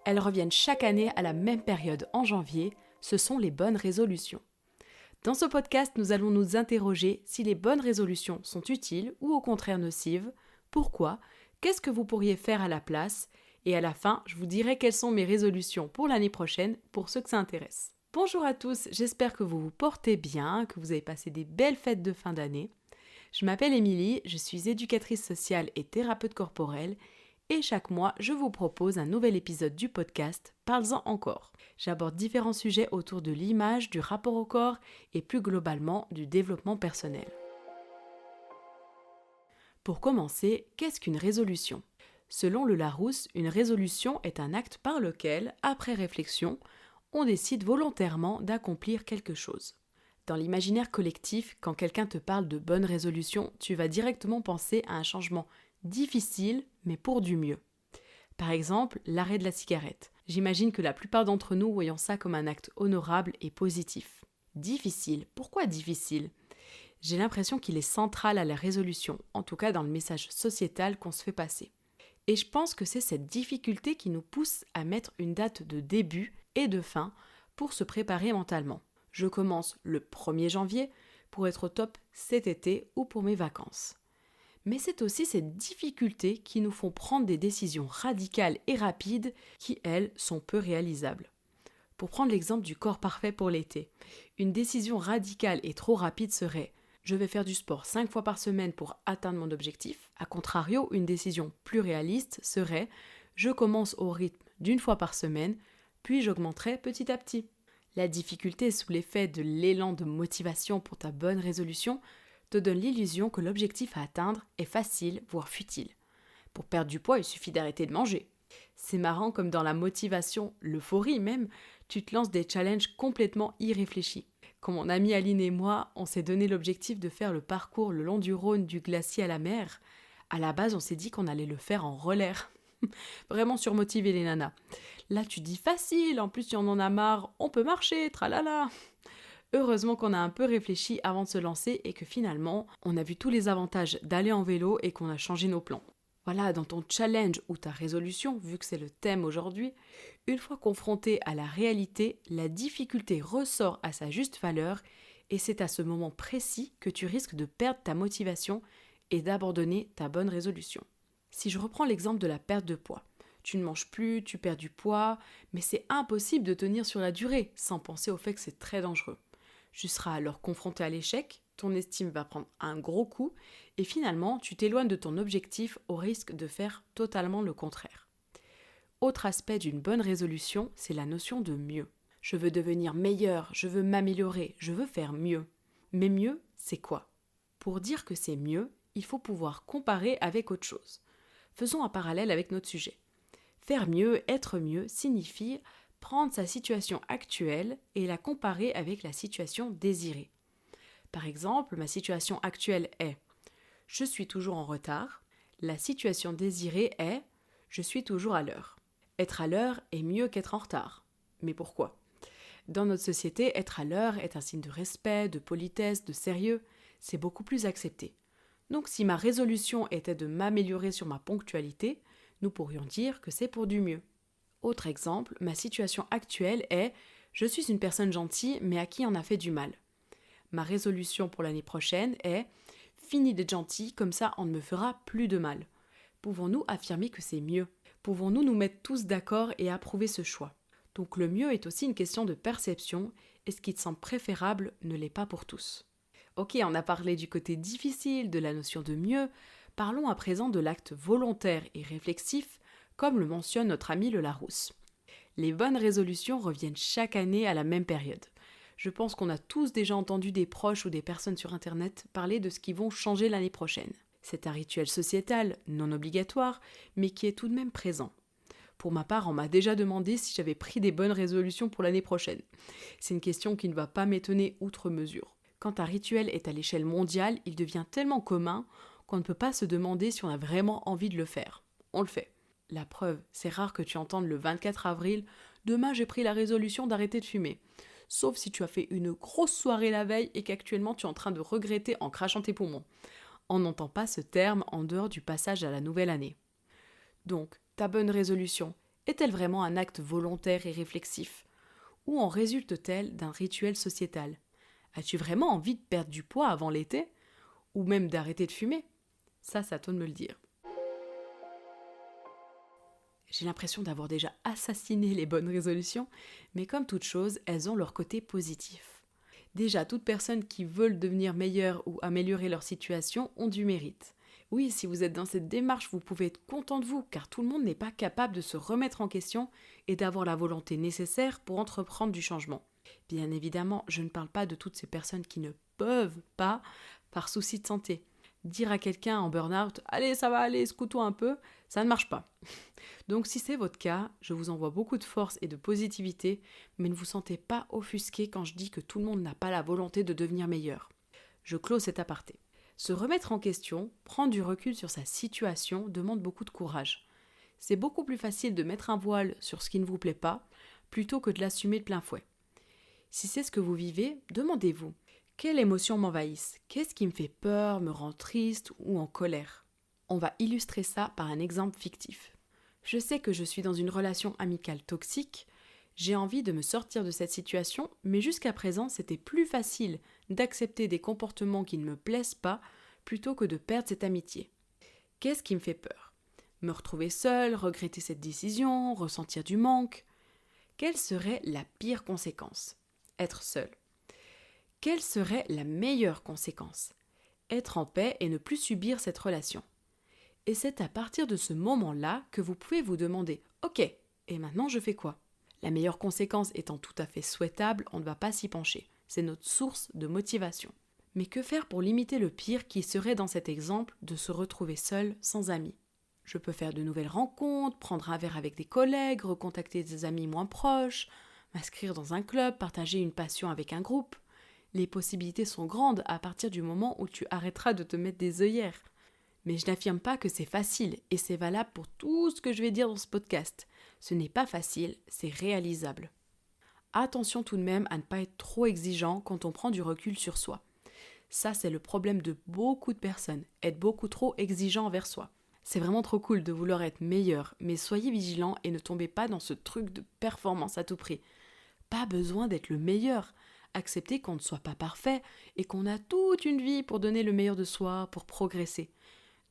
Elles reviennent chaque année à la même période en janvier, ce sont les bonnes résolutions. Dans ce podcast, nous allons nous interroger si les bonnes résolutions sont utiles ou au contraire nocives, pourquoi, qu'est-ce que vous pourriez faire à la place, et à la fin, je vous dirai quelles sont mes résolutions pour l'année prochaine pour ceux que ça intéresse. Bonjour à tous, j'espère que vous vous portez bien, que vous avez passé des belles fêtes de fin d'année. Je m'appelle Émilie, je suis éducatrice sociale et thérapeute corporelle, et chaque mois, je vous propose un nouvel épisode du podcast Parle-en encore. J'aborde différents sujets autour de l'image, du rapport au corps et plus globalement du développement personnel. Pour commencer, qu'est-ce qu'une résolution ? Selon le Larousse, une résolution est un acte par lequel, après réflexion, on décide volontairement d'accomplir quelque chose. Dans l'imaginaire collectif, quand quelqu'un te parle de bonne résolution, tu vas directement penser à un changement difficile, mais pour du mieux. Par exemple, l'arrêt de la cigarette. J'imagine que la plupart d'entre nous voyons ça comme un acte honorable et positif. Difficile. Pourquoi difficile ? J'ai l'impression qu'il est central à la résolution, en tout cas dans le message sociétal qu'on se fait passer. Et je pense que c'est cette difficulté qui nous pousse à mettre une date de début et de fin pour se préparer mentalement. Je commence le 1er janvier pour être au top cet été ou pour mes vacances. Mais c'est aussi ces difficultés qui nous font prendre des décisions radicales et rapides qui, elles, sont peu réalisables. Pour prendre l'exemple du corps parfait pour l'été, une décision radicale et trop rapide serait « je vais faire du sport 5 fois par semaine pour atteindre mon objectif ». A contrario, une décision plus réaliste serait « je commence au rythme d'1 fois par semaine, puis j'augmenterai petit à petit ». La difficulté sous l'effet de l'élan de motivation pour ta bonne résolution te donne l'illusion que l'objectif à atteindre est facile, voire futile. Pour perdre du poids, il suffit d'arrêter de manger. C'est marrant comme dans la motivation, l'euphorie même, tu te lances des challenges complètement irréfléchis. Quand mon amie Aline et moi, on s'est donné l'objectif de faire le parcours le long du Rhône du glacier à la mer, à la base on s'est dit qu'on allait le faire en roller. Vraiment surmotivé les nanas. Là tu dis facile, en plus tu en as marre, on peut marcher, tralala. Heureusement qu'on a un peu réfléchi avant de se lancer et que finalement, on a vu tous les avantages d'aller en vélo et qu'on a changé nos plans. Voilà, dans ton challenge ou ta résolution, vu que c'est le thème aujourd'hui, une fois confronté à la réalité, la difficulté ressort à sa juste valeur et c'est à ce moment précis que tu risques de perdre ta motivation et d'abandonner ta bonne résolution. Si je reprends l'exemple de la perte de poids, tu ne manges plus, tu perds du poids, mais c'est impossible de tenir sur la durée sans penser au fait que c'est très dangereux. Tu seras alors confronté à l'échec, ton estime va prendre un gros coup et finalement tu t'éloignes de ton objectif au risque de faire totalement le contraire. Autre aspect d'une bonne résolution, c'est la notion de mieux. Je veux devenir meilleur, je veux m'améliorer, je veux faire mieux. Mais mieux, c'est quoi ? Pour dire que c'est mieux, il faut pouvoir comparer avec autre chose. Faisons un parallèle avec notre sujet. Faire mieux, être mieux signifie prendre sa situation actuelle et la comparer avec la situation désirée. Par exemple, ma situation actuelle est « je suis toujours en retard », la situation désirée est « je suis toujours à l'heure ». Être à l'heure est mieux qu'être en retard. Mais pourquoi ? Dans notre société, être à l'heure est un signe de respect, de politesse, de sérieux. C'est beaucoup plus accepté. Donc si ma résolution était de m'améliorer sur ma ponctualité, nous pourrions dire que c'est pour du mieux. Autre exemple, ma situation actuelle est « je suis une personne gentille mais à qui on a fait du mal ». Ma résolution pour l'année prochaine est « fini d'être gentil, comme ça on ne me fera plus de mal ». Pouvons-nous affirmer que c'est mieux ? Pouvons-nous nous mettre tous d'accord et approuver ce choix ? Donc le mieux est aussi une question de perception et ce qui te semble préférable ne l'est pas pour tous. Ok, on a parlé du côté difficile de la notion de mieux, parlons à présent de l'acte volontaire et réflexif comme le mentionne notre ami le Larousse. Les bonnes résolutions reviennent chaque année à la même période. Je pense qu'on a tous déjà entendu des proches ou des personnes sur internet parler de ce qui vont changer l'année prochaine. C'est un rituel sociétal, non obligatoire, mais qui est tout de même présent. Pour ma part, on m'a déjà demandé si j'avais pris des bonnes résolutions pour l'année prochaine. C'est une question qui ne va pas m'étonner outre mesure. Quand un rituel est à l'échelle mondiale, il devient tellement commun qu'on ne peut pas se demander si on a vraiment envie de le faire. On le fait. La preuve, c'est rare que tu entendes le 24 avril « Demain, j'ai pris la résolution d'arrêter de fumer ». Sauf si tu as fait une grosse soirée la veille et qu'actuellement tu es en train de regretter en crachant tes poumons. On n'entend pas ce terme en dehors du passage à la nouvelle année. Donc, ta bonne résolution, Est-elle vraiment un acte volontaire et réflexif? Ou en résulte-t-elle d'un rituel sociétal? As-tu vraiment envie de perdre du poids avant l'été? Ou même d'arrêter de fumer? Ça, c'est à toi de me le dire. J'ai l'impression d'avoir déjà assassiné les bonnes résolutions, mais comme toute chose, elles ont leur côté positif. Déjà, toutes personnes qui veulent devenir meilleures ou améliorer leur situation ont du mérite. Oui, si vous êtes dans cette démarche, vous pouvez être content de vous, car tout le monde n'est pas capable de se remettre en question et d'avoir la volonté nécessaire pour entreprendre du changement. Bien évidemment, je ne parle pas de toutes ces personnes qui ne peuvent pas par souci de santé. Dire à quelqu'un en burn-out « Allez, ça va aller, secoue-toi un peu », ça ne marche pas. Donc si c'est votre cas, je vous envoie beaucoup de force et de positivité, mais ne vous sentez pas offusqué quand je dis que tout le monde n'a pas la volonté de devenir meilleur. Je clôt cet aparté. Se remettre en question, prendre du recul sur sa situation demande beaucoup de courage. C'est beaucoup plus facile de mettre un voile sur ce qui ne vous plaît pas, plutôt que de l'assumer de plein fouet. Si c'est ce que vous vivez, demandez-vous, quelles émotions m'envahissent? Qu'est-ce qui me fait peur, me rend triste ou en colère? On va illustrer ça par un exemple fictif. Je sais que je suis dans une relation amicale toxique, j'ai envie de me sortir de cette situation, mais jusqu'à présent, c'était plus facile d'accepter des comportements qui ne me plaisent pas plutôt que de perdre cette amitié. Qu'est-ce qui me fait peur? Me retrouver seule, regretter cette décision, ressentir du manque? Quelle serait la pire conséquence? Être seule. Quelle serait la meilleure conséquence? Être en paix et ne plus subir cette relation. Et c'est à partir de ce moment-là que vous pouvez vous demander « Ok, et maintenant je fais quoi ?» La meilleure conséquence étant tout à fait souhaitable, on ne va pas s'y pencher. C'est notre source de motivation. Mais que faire pour limiter le pire qui serait dans cet exemple de se retrouver seul, sans amis? Je peux faire de nouvelles rencontres, prendre un verre avec des collègues, recontacter des amis moins proches, m'inscrire dans un club, partager une passion avec un groupe. Les possibilités sont grandes à partir du moment où tu arrêteras de te mettre des œillères. Mais je n'affirme pas que c'est facile, et c'est valable pour tout ce que je vais dire dans ce podcast. Ce n'est pas facile, c'est réalisable. Attention tout de même à ne pas être trop exigeant quand on prend du recul sur soi. Ça, c'est le problème de beaucoup de personnes, être beaucoup trop exigeant envers soi. C'est vraiment trop cool de vouloir être meilleur, mais soyez vigilant et ne tombez pas dans ce truc de performance à tout prix. Pas besoin d'être le meilleur. Acceptez qu'on ne soit pas parfait et qu'on a toute une vie pour donner le meilleur de soi, pour progresser.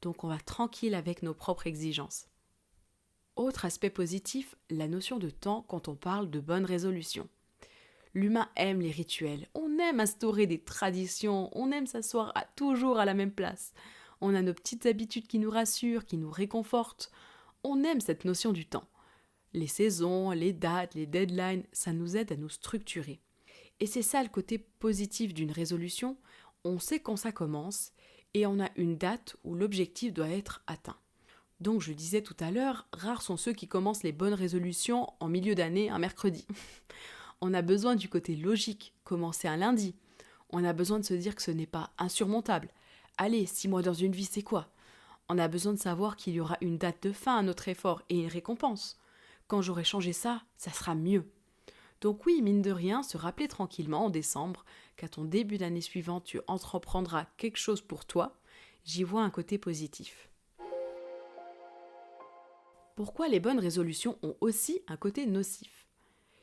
Donc on va tranquille avec nos propres exigences. Autre aspect positif, la notion de temps quand on parle de bonnes résolutions. L'humain aime les rituels, on aime instaurer des traditions, on aime s'asseoir toujours à la même place. On a nos petites habitudes qui nous rassurent, qui nous réconfortent. On aime cette notion du temps. Les saisons, les dates, les deadlines, ça nous aide à nous structurer. Et c'est ça le côté positif d'une résolution, on sait quand ça commence et on a une date où l'objectif doit être atteint. Donc je disais tout à l'heure, rares sont ceux qui commencent les bonnes résolutions en milieu d'année, un mercredi. On a besoin du côté logique, commencer un lundi. On a besoin de se dire que ce n'est pas insurmontable. Allez, 6 mois dans une vie, c'est quoi? On a besoin de savoir qu'il y aura une date de fin à notre effort et une récompense. Quand j'aurai changé ça, ça sera mieux. Donc oui, mine de rien, se rappeler tranquillement en décembre qu'à ton début d'année suivante, tu entreprendras quelque chose pour toi, j'y vois un côté positif. Pourquoi les bonnes résolutions ont aussi un côté nocif?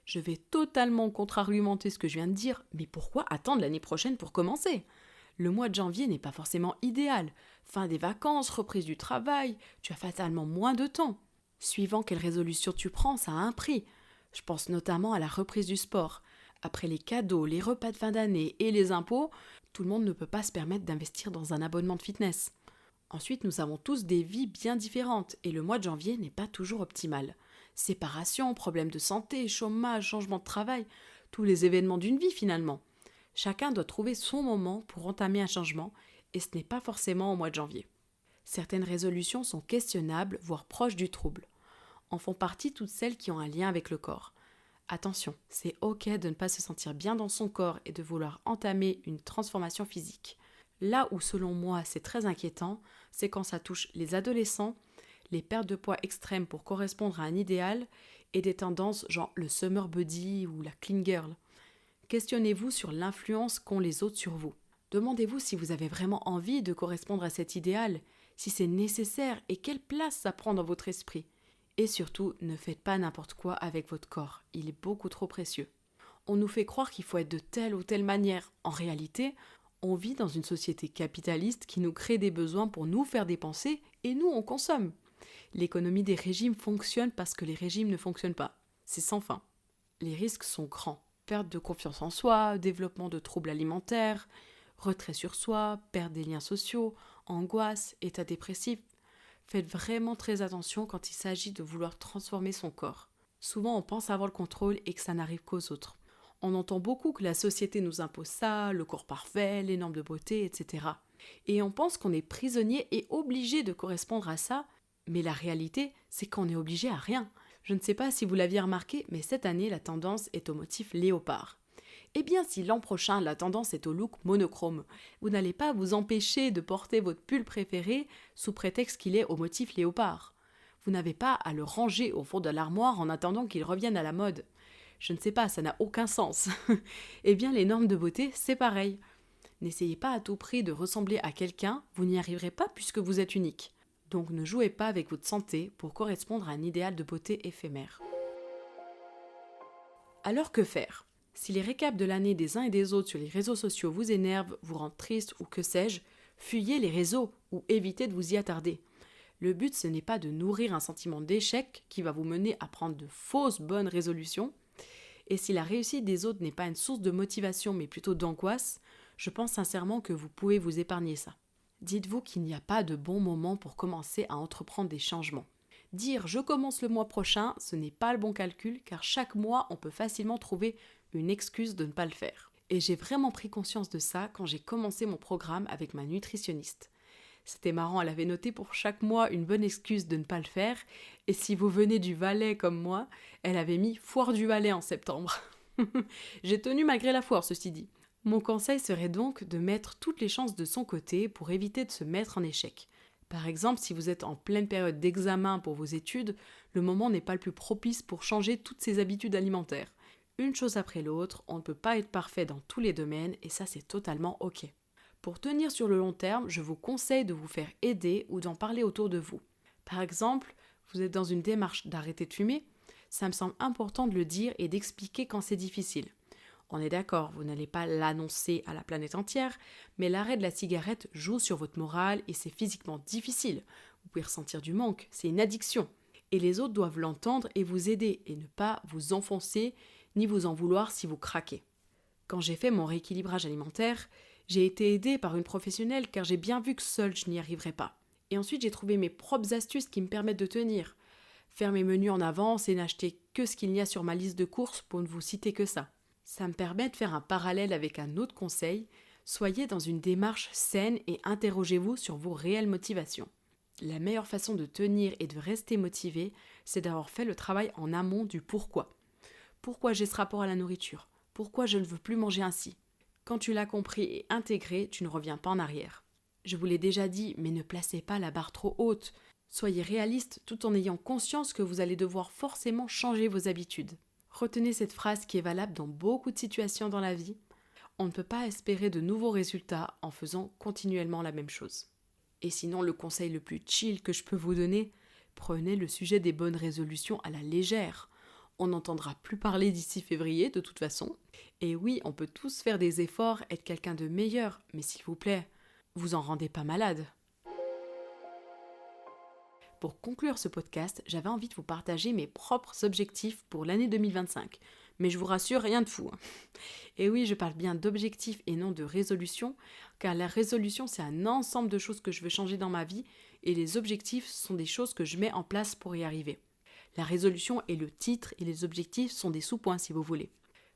Je vais totalement contre-argumenter ce que je viens de dire, mais pourquoi attendre l'année prochaine pour commencer? Le mois de janvier n'est pas forcément idéal. Fin des vacances, reprise du travail, tu as fatalement moins de temps. Suivant quelle résolution tu prends, ça a un prix. Je pense notamment à la reprise du sport. Après les cadeaux, les repas de fin d'année et les impôts, tout le monde ne peut pas se permettre d'investir dans un abonnement de fitness. Ensuite, nous avons tous des vies bien différentes et le mois de janvier n'est pas toujours optimal. Séparation, problèmes de santé, chômage, changement de travail, tous les événements d'une vie finalement. Chacun doit trouver son moment pour entamer un changement et ce n'est pas forcément au mois de janvier. Certaines résolutions sont questionnables, voire proches du trouble. En font partie toutes celles qui ont un lien avec le corps. Attention, c'est ok de ne pas se sentir bien dans son corps et de vouloir entamer une transformation physique. Là où selon moi c'est très inquiétant, c'est quand ça touche les adolescents, les pertes de poids extrêmes pour correspondre à un idéal et des tendances genre le summer body ou la clean girl. Questionnez-vous sur l'influence qu'ont les autres sur vous. Demandez-vous si vous avez vraiment envie de correspondre à cet idéal, si c'est nécessaire et quelle place ça prend dans votre esprit. Et surtout, ne faites pas n'importe quoi avec votre corps, il est beaucoup trop précieux. On nous fait croire qu'il faut être de telle ou telle manière. En réalité, on vit dans une société capitaliste qui nous crée des besoins pour nous faire dépenser et nous on consomme. L'économie des régimes fonctionne parce que les régimes ne fonctionnent pas. C'est sans fin. Les risques sont grands. Perte de confiance en soi, développement de troubles alimentaires, retrait sur soi, perte des liens sociaux, angoisse, état dépressif. Faites vraiment très attention quand il s'agit de vouloir transformer son corps. Souvent on pense avoir le contrôle et que ça n'arrive qu'aux autres. On entend beaucoup que la société nous impose ça, le corps parfait, les normes de beauté, etc. Et on pense qu'on est prisonnier et obligé de correspondre à ça, mais la réalité, c'est qu'on est obligé à rien. Je ne sais pas si vous l'aviez remarqué, mais cette année, la tendance est au motif léopard. Eh bien, si l'an prochain, la tendance est au look monochrome, vous n'allez pas vous empêcher de porter votre pull préféré sous prétexte qu'il est au motif léopard. Vous n'avez pas à le ranger au fond de l'armoire en attendant qu'il revienne à la mode. Je ne sais pas, ça n'a aucun sens. Eh bien, les normes de beauté, c'est pareil. N'essayez pas à tout prix de ressembler à quelqu'un, vous n'y arriverez pas puisque vous êtes unique. Donc ne jouez pas avec votre santé pour correspondre à un idéal de beauté éphémère. Alors que faire ? Si les récaps de l'année des uns et des autres sur les réseaux sociaux vous énervent, vous rendent triste ou que sais-je, fuyez les réseaux ou évitez de vous y attarder. Le but, ce n'est pas de nourrir un sentiment d'échec qui va vous mener à prendre de fausses bonnes résolutions. Et si la réussite des autres n'est pas une source de motivation mais plutôt d'angoisse, je pense sincèrement que vous pouvez vous épargner ça. Dites-vous qu'il n'y a pas de bon moment pour commencer à entreprendre des changements. Dire je commence le mois prochain, ce n'est pas le bon calcul car chaque mois on peut facilement trouver une excuse de ne pas le faire. Et j'ai vraiment pris conscience de ça quand j'ai commencé mon programme avec ma nutritionniste. C'était marrant, elle avait noté pour chaque mois une bonne excuse de ne pas le faire, et si vous venez du Valais comme moi, elle avait mis foire du Valais en septembre. J'ai tenu malgré la foire, ceci dit. Mon conseil serait donc de mettre toutes les chances de son côté pour éviter de se mettre en échec. Par exemple, si vous êtes en pleine période d'examen pour vos études, le moment n'est pas le plus propice pour changer toutes ses habitudes alimentaires. Une chose après l'autre, on ne peut pas être parfait dans tous les domaines et ça c'est totalement ok. Pour tenir sur le long terme, je vous conseille de vous faire aider ou d'en parler autour de vous. Par exemple, vous êtes dans une démarche d'arrêter de fumer, ça me semble important de le dire et d'expliquer quand c'est difficile. On est d'accord, vous n'allez pas l'annoncer à la planète entière, mais l'arrêt de la cigarette joue sur votre morale et c'est physiquement difficile. Vous pouvez ressentir du manque, c'est une addiction. Et les autres doivent l'entendre et vous aider et ne pas vous enfoncer ni vous en vouloir si vous craquez. Quand j'ai fait mon rééquilibrage alimentaire, j'ai été aidée par une professionnelle car j'ai bien vu que seule je n'y arriverais pas. Et ensuite j'ai trouvé mes propres astuces qui me permettent de tenir. Faire mes menus en avance et n'acheter que ce qu'il y a sur ma liste de courses pour ne vous citer que ça. Ça me permet de faire un parallèle avec un autre conseil, soyez dans une démarche saine et interrogez-vous sur vos réelles motivations. La meilleure façon de tenir et de rester motivé, c'est d'avoir fait le travail en amont du pourquoi. Pourquoi j'ai ce rapport à la nourriture ? Pourquoi je ne veux plus manger ainsi ? Quand tu l'as compris et intégré, tu ne reviens pas en arrière. Je vous l'ai déjà dit, mais ne placez pas la barre trop haute. Soyez réaliste tout en ayant conscience que vous allez devoir forcément changer vos habitudes. Retenez cette phrase qui est valable dans beaucoup de situations dans la vie. On ne peut pas espérer de nouveaux résultats en faisant continuellement la même chose. Et sinon, le conseil le plus chill que je peux vous donner, prenez le sujet des bonnes résolutions à la légère. On n'entendra plus parler d'ici février de toute façon. Et oui, on peut tous faire des efforts, être quelqu'un de meilleur, mais s'il vous plaît, vous en rendez pas malade. Pour conclure ce podcast, j'avais envie de vous partager mes propres objectifs pour l'année 2025. Mais je vous rassure, rien de fou. Et oui, je parle bien d'objectifs et non de résolutions, car la résolution, c'est un ensemble de choses que je veux changer dans ma vie, et les objectifs sont des choses que je mets en place pour y arriver. La résolution est le titre et les objectifs sont des sous-points si vous voulez.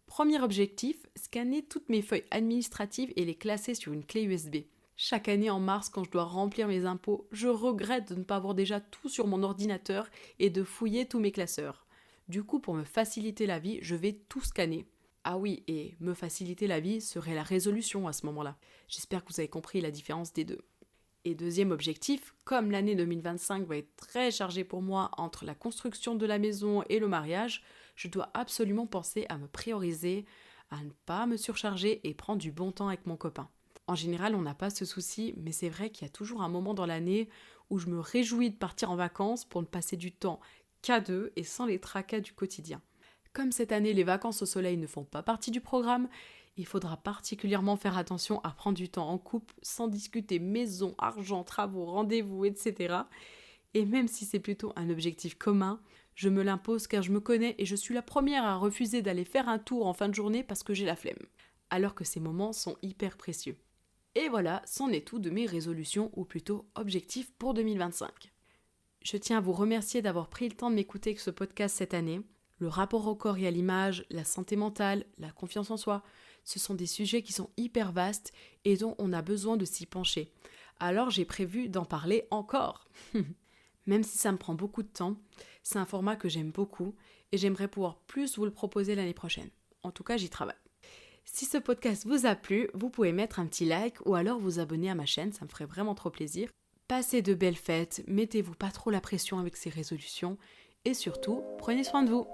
Premier objectif, scanner toutes mes feuilles administratives et les classer sur une clé USB. Chaque année en mars, quand je dois remplir mes impôts, je regrette de ne pas avoir déjà tout sur mon ordinateur et de fouiller tous mes classeurs. Du coup, pour me faciliter la vie, je vais tout scanner. Ah oui, et me faciliter la vie serait la résolution à ce moment-là. J'espère que vous avez compris la différence des deux. Et deuxième objectif, comme l'année 2025 va être très chargée pour moi entre la construction de la maison et le mariage, je dois absolument penser à me prioriser, à ne pas me surcharger et prendre du bon temps avec mon copain. En général, on n'a pas ce souci, mais c'est vrai qu'il y a toujours un moment dans l'année où je me réjouis de partir en vacances pour ne passer du temps qu'à deux et sans les tracas du quotidien. Comme cette année les vacances au soleil ne font pas partie du programme, il faudra particulièrement faire attention à prendre du temps en couple sans discuter maison, argent, travaux, rendez-vous, etc. Et même si c'est plutôt un objectif commun, je me l'impose car je me connais et je suis la première à refuser d'aller faire un tour en fin de journée parce que j'ai la flemme. Alors que ces moments sont hyper précieux. Et voilà, c'en est tout de mes résolutions ou plutôt objectifs pour 2025. Je tiens à vous remercier d'avoir pris le temps de m'écouter avec ce podcast cette année. Le rapport au corps et à l'image, la santé mentale, la confiance en soi, ce sont des sujets qui sont hyper vastes et dont on a besoin de s'y pencher. Alors j'ai prévu d'en parler encore. Même si ça me prend beaucoup de temps, c'est un format que j'aime beaucoup et j'aimerais pouvoir plus vous le proposer l'année prochaine. En tout cas, j'y travaille. Si ce podcast vous a plu, vous pouvez mettre un petit like ou alors vous abonner à ma chaîne, ça me ferait vraiment trop plaisir. Passez de belles fêtes, mettez-vous pas trop la pression avec ces résolutions et surtout, prenez soin de vous.